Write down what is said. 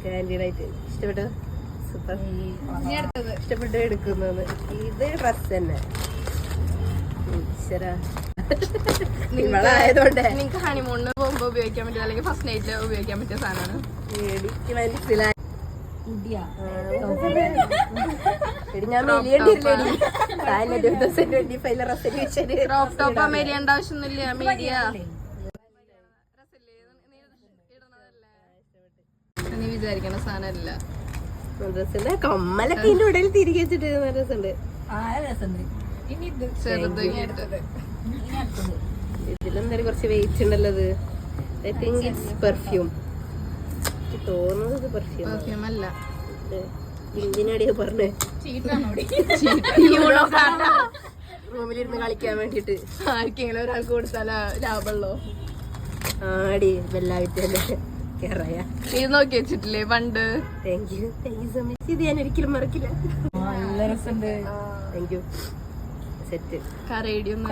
കാൻഡിഡായിട്ട് ഇഷ്ടപ്പെട്ടു. സൂപ്പർ. ഇഷ്ടപ്പെട്ട് എടുക്കുന്നത് ഇത് ഡ്രസ് തന്നെ. നിങ്ങളായതുകൊണ്ട് നിങ്ങൾക്ക് ഹണിമൂണിന് പോകുമ്പോ ഉപയോഗിക്കാൻ പറ്റിയ അല്ലെങ്കിൽ ഫസ്റ്റ് നൈറ്റില് ഉപയോഗിക്കാൻ പറ്റിയ സാധനമാണ്. എനിക്ക് മനസ്സിലായി. ഞാൻ മെലിയേണ്ടിരുന്നേടി. ക്രോപ്പ് ടോപ്പ് മെലിയേണ്ട ആവശ്യമൊന്നുമില്ല. മീഡിയ നീ വിചാരിക്കണ സാധനമല്ല. ഡ്രസ്സിന്റെ കമ്മലൊക്കെ ഇതിന്റെ ഉടലിൽ തിരികെ വെച്ചിട്ട് രസമുണ്ട്. ഇതിലെന്തായാലും കുറച്ച് വെയിറ്റ് ഉണ്ടല്ലോ. അത് ഐ തിങ്ക് ഇറ്റ്സ് പെർഫ്യൂം. തോന്നുന്നത് പെർഫ്യൂം അല്ല. എന്തിനാടിയോ പറഞ്ഞേ റൂമിലിരുന്ന് കളിക്കാൻ വേണ്ടിട്ട് ആർക്കെങ്കിലും ഒരാൾക്ക് കൊടുത്താലാ ലാഭമുള്ളോ? ആടി ബെല്ലാവിറ്റല്ലേ കേറയാ. ഇത് നോക്കി വെച്ചിട്ടില്ലേ പണ്ട്? Thank you so much. ഇത് ഞാൻ ഒരിക്കലും മറക്കില്ല. നല്ല രസമുണ്ട്. Thank you. സെറ്റ് കരയിടിയൊന്നും